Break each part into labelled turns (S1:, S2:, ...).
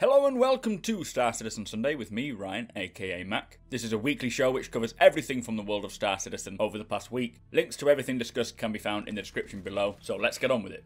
S1: Hello and welcome to Star Citizen Sunday with me, Ryan, aka Mac. This is a weekly show which covers everything from the world of Star Citizen over the past week. Links to everything discussed can be found in the description below, so let's get on with it.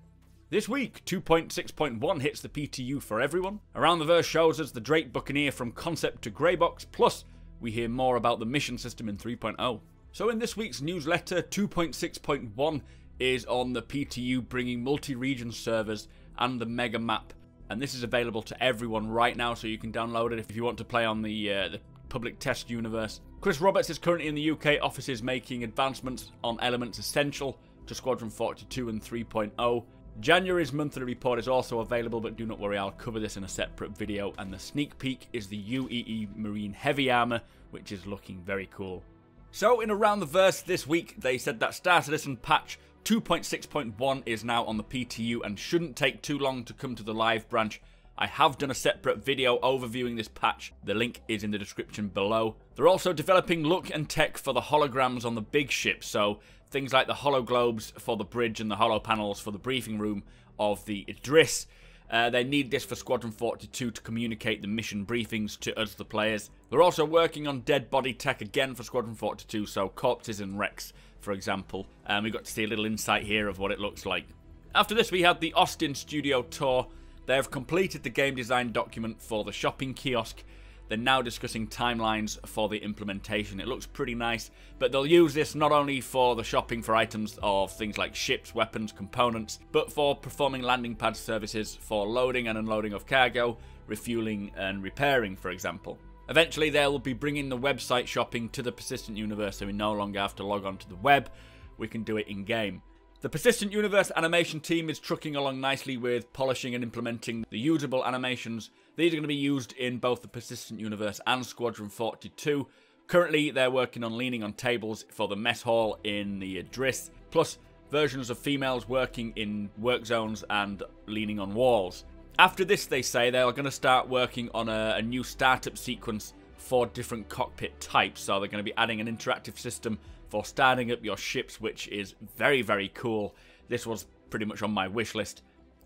S1: This week, 2.6.1 hits the PTU for everyone. Around the Verse shows us the Drake Buccaneer from concept to grey box, plus we hear more about the mission system in 3.0. So in this week's newsletter, 2.6.1 is on the PTU bringing multi-region servers and the mega map. And this is available to everyone right now, so you can download it if you want to play on the public test universe. Chris Roberts is currently in the UK offices making advancements on elements essential to Squadron 42 and 3.0. January's monthly report is also available, but do not worry, I'll cover this in a separate video. And the sneak peek is the UEE Marine Heavy Armour, which is looking very cool. So in Around the Verse this week, they said that Star Citizen patch 2.6.1 is now on the PTU and shouldn't take too long to come to the live branch. I have done a separate video overviewing this patch. The link is in the description below. They're also developing look and tech for the holograms on the big ships, so things like the hologlobes for the bridge and the holo panels for the briefing room of the Idris. They need this for Squadron 42 to communicate the mission briefings to us, the players. They're also working on dead body tech again for Squadron 42, so corpses and wrecks, for example. We got to see a little insight here of what it looks like. After this, we had the Austin studio tour. They have completed the game design document for the shopping kiosk. They're now discussing timelines for the implementation. It looks pretty nice, but they'll use this not only for the shopping for items of things like ships, weapons, components, but for performing landing pad services for loading and unloading of cargo, refueling and repairing, for example. Eventually, they will be bringing the website shopping to the Persistent Universe, so we no longer have to log on to the web. We can do it in-game. The Persistent Universe animation team is trucking along nicely with polishing and implementing the usable animations. These are going to be used in both the Persistent Universe and Squadron 42. Currently, they're working on leaning on tables for the mess hall in the Idris, plus versions of females working in work zones and leaning on walls. After this, they say they are going to start working on a new startup sequence for different cockpit types. So they're going to be adding an interactive system for starting up your ships, which is very, very cool. This was pretty much on my wish list.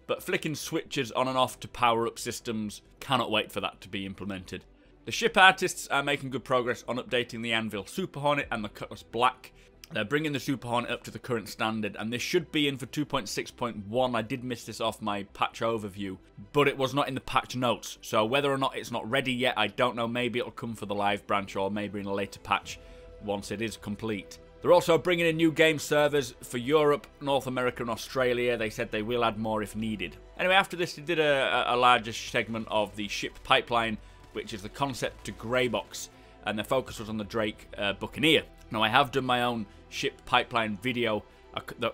S1: But flicking switches on and off to power up systems, cannot wait for that to be implemented. The ship artists are making good progress on updating the Anvil Super Hornet and the Cutlass Black. They're bringing the Super Hornet up to the current standard, and this should be in for 2.6.1. I did miss this off my patch overview, but it was not in the patch notes. So whether or not it's not ready yet, I don't know. Maybe it'll come for the live branch or maybe in a later patch once it is complete. They're also bringing in new game servers for Europe, North America and Australia. They said they will add more if needed. Anyway, after this, they did a larger segment of the ship pipeline, which is the concept to grey box, and their focus was on the Drake Buccaneer. Now, I have done my own ship pipeline video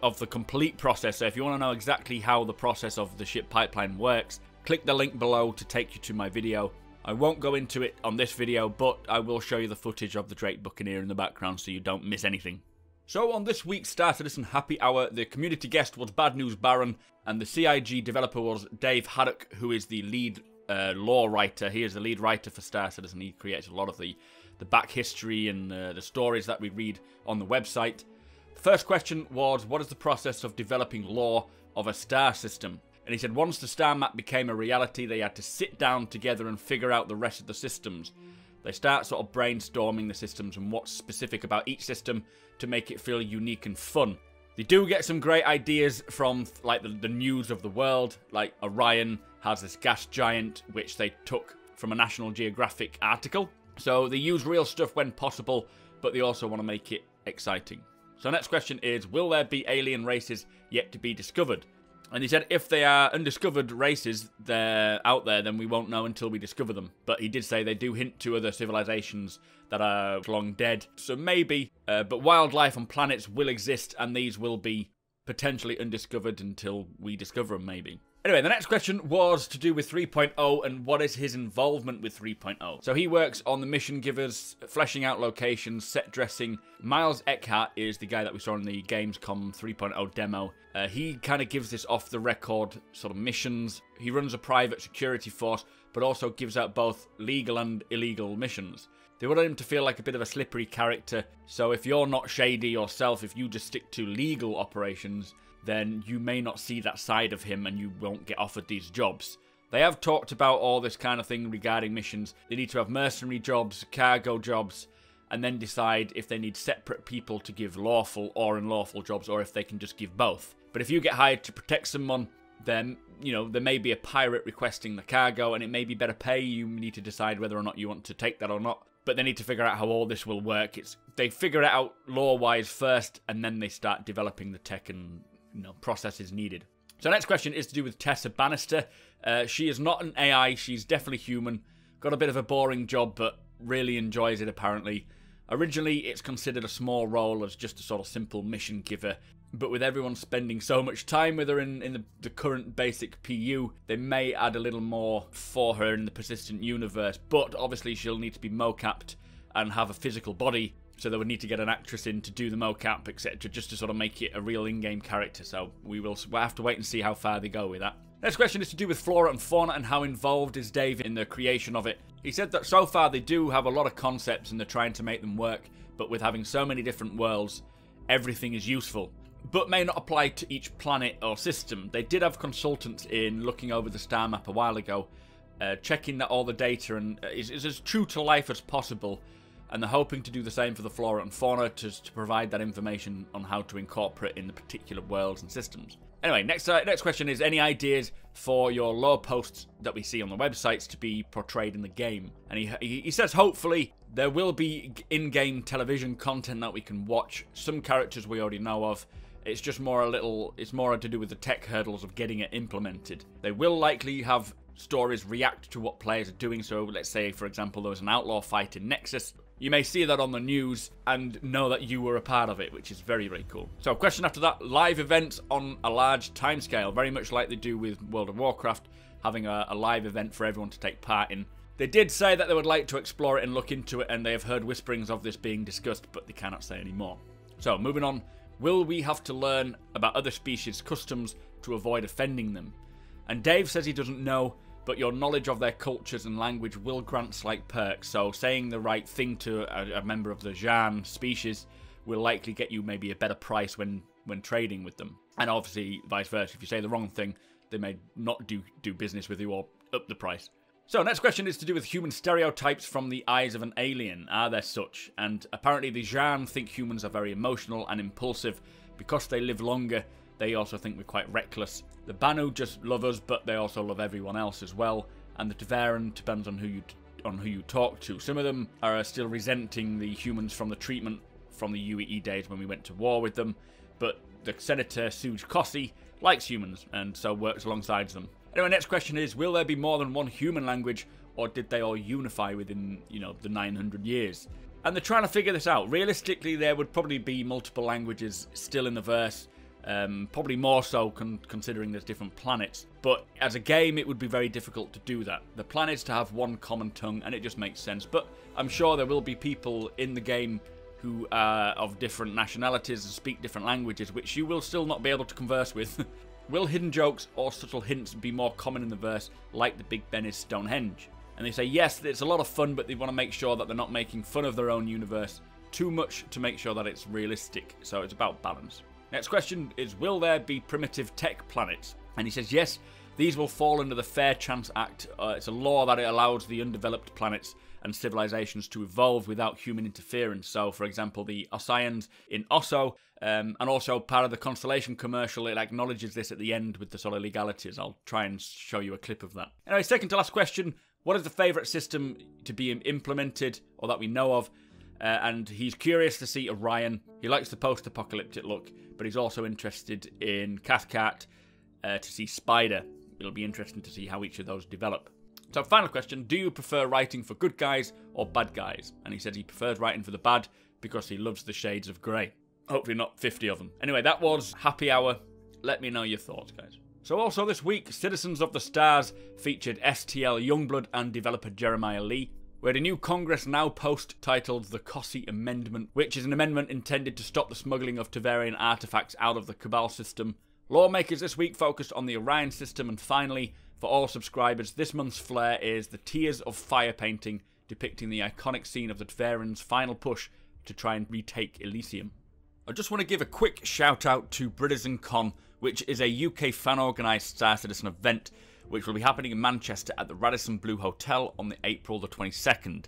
S1: of the complete process, so if you want to know exactly how the process of the ship pipeline works, click the link below to take you to my video. I won't go into it on this video, but I will show you the footage of the Drake Buccaneer in the background so you don't miss anything. So on this week's Star Citizen Happy Hour, the community guest was Bad News Baron, and the CIG developer was Dave Haddock, who is the lead lore writer. He is the lead writer for Star Citizen. He creates a lot of the back history and the stories that we read on the website. The first question was, what is the process of developing lore of a star system? And he said once the star map became a reality, they had to sit down together and figure out the rest of the systems. They start sort of brainstorming the systems and what's specific about each system to make it feel unique and fun. They do get some great ideas from like the news of the world, like Orion has this gas giant which they took from a National Geographic article. So they use real stuff when possible, but they also want to make it exciting. So next question is, will there be alien races yet to be discovered? And he said if they are undiscovered races, they're out there, then we won't know until we discover them. But he did say they do hint to other civilizations that are long dead. So maybe, but wildlife on planets will exist, and these will be potentially undiscovered until we discover them, maybe. Anyway, the next question was to do with 3.0 and what is his involvement with 3.0. So he works on the mission givers, fleshing out locations, set dressing. Miles Eckhart is the guy that we saw in the Gamescom 3.0 demo. He kind of gives this off-the-record sort of missions. He runs a private security force, but also gives out both legal and illegal missions. They wanted him to feel like a bit of a slippery character, so if you're not shady yourself, if you just stick to legal operations, then you may not see that side of him and you won't get offered these jobs. They have talked about all this kind of thing regarding missions. They need to have mercenary jobs, cargo jobs, and then decide if they need separate people to give lawful or unlawful jobs, or if they can just give both. But if you get hired to protect someone, then, you know, there may be a pirate requesting the cargo, and it may be better pay. You need to decide whether or not you want to take that or not. But they need to figure out how all this will work. They figure it out lore-wise first, and then they start developing the tech and, you know, processes needed. So next question is to do with Tessa Bannister. She is not an AI. She's definitely human. Got a bit of a boring job, but really enjoys it apparently. Originally, it's considered a small role as just a sort of simple mission giver. But with everyone spending so much time with her in the current basic PU, they may add a little more for her in the persistent universe. But obviously she'll need to be mocapped and have a physical body, so they would need to get an actress in to do the mocap, etc., just to sort of make it a real in-game character. So we'll have to wait and see how far they go with that. Next question is to do with flora and fauna and how involved is Dave in the creation of it. He said that so far they do have a lot of concepts and they're trying to make them work, but with having so many different worlds, everything is useful, but may not apply to each planet or system. They did have consultants in looking over the star map a while ago, checking that all the data is as true to life as possible, and they're hoping to do the same for the flora and fauna to provide that information on how to incorporate in the particular worlds and systems. Anyway, next question is any ideas for your lore posts that we see on the websites to be portrayed in the game? And he says hopefully there will be in-game television content that we can watch. Some characters we already know of. It's just it's more to do with the tech hurdles of getting it implemented. They will likely have stories react to what players are doing. So let's say, for example, there was an outlaw fight in Nexus. You may see that on the news and know that you were a part of it, which is very, very cool. So question after that, live events on a large timescale, very much like they do with World of Warcraft, having a live event for everyone to take part in. They did say that they would like to explore it and look into it, and they have heard whisperings of this being discussed, but they cannot say any more. So moving on, will we have to learn about other species' customs to avoid offending them? And Dave says he doesn't know, but your knowledge of their cultures and language will grant slight perks. So saying the right thing to a member of the Jan species will likely get you maybe a better price when trading with them. And obviously vice versa. If you say the wrong thing, they may not do business with you or up the price. So next question is to do with human stereotypes from the eyes of an alien. Are there such? And apparently the Jan think humans are very emotional and impulsive. Because they live longer, they also think we're quite reckless. The Banu just love us, but they also love everyone else as well. And the Taveran depends on who you talk to. Some of them are still resenting the humans from the treatment from the UEE days when we went to war with them. But the Senator Suj Kossi likes humans and so works alongside them. Anyway, next question is, will there be more than one human language, or did they all unify within, the 900 years? And they're trying to figure this out. Realistically, there would probably be multiple languages still in the verse. Probably more so considering there's different planets. But as a game, it would be very difficult to do that. The plan is to have one common tongue, and it just makes sense. But I'm sure there will be people in the game who are of different nationalities and speak different languages, which you will still not be able to converse with. Will hidden jokes or subtle hints be more common in the verse, like the Big Ben is Stonehenge? And they say yes, it's a lot of fun, but they want to make sure that they're not making fun of their own universe too much to make sure that it's realistic. So it's about balance. Next question is, will there be primitive tech planets? And he says yes, these will fall under the Fair Chance Act. It's a law that it allows the undeveloped planets and civilizations to evolve without human interference. So, for example, the Ossians in Osso, and also part of the Constellation commercial, it acknowledges this at the end with the sort of legalities. I'll try and show you a clip of that. Anyway, second to last question, what is the favourite system to be implemented, or that we know of? And he's curious to see Orion. He likes the post-apocalyptic look, but he's also interested in Cathcart to see Spider. It'll be interesting to see how each of those develop. So final question, do you prefer writing for good guys or bad guys? And he said he prefers writing for the bad because he loves the shades of grey. Hopefully not 50 of them. Anyway, that was Happy Hour. Let me know your thoughts, guys. So also this week, Citizens of the Stars featured STL Youngblood and developer Jeremiah Lee. We had a new Congress Now post titled the Kossi Amendment, which is an amendment intended to stop the smuggling of Tavarian artifacts out of the Cabal system. Lawmakers this week focused on the Orion system, and finally, for all subscribers, this month's flair is the Tears of Fire painting depicting the iconic scene of the Tavarians' final push to try and retake Elysium. I just want to give a quick shout out to Britism Con, which is a UK fan organised Star Citizen event which will be happening in Manchester at the Radisson Blu Hotel on the April the 22nd.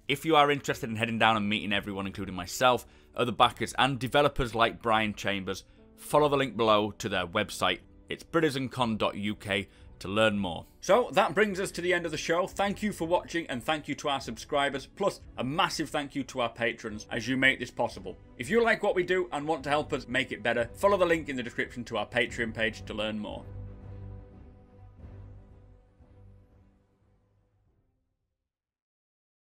S1: If you are interested in heading down and meeting everyone, including myself, other backers and developers like Brian Chambers, follow the link below to their website. It's britizoncon.uk to learn more. So that brings us to the end of the show. Thank you for watching, and thank you to our subscribers, plus a massive thank you to our patrons as you make this possible. If you like what we do and want to help us make it better, follow the link in the description to our Patreon page to learn more.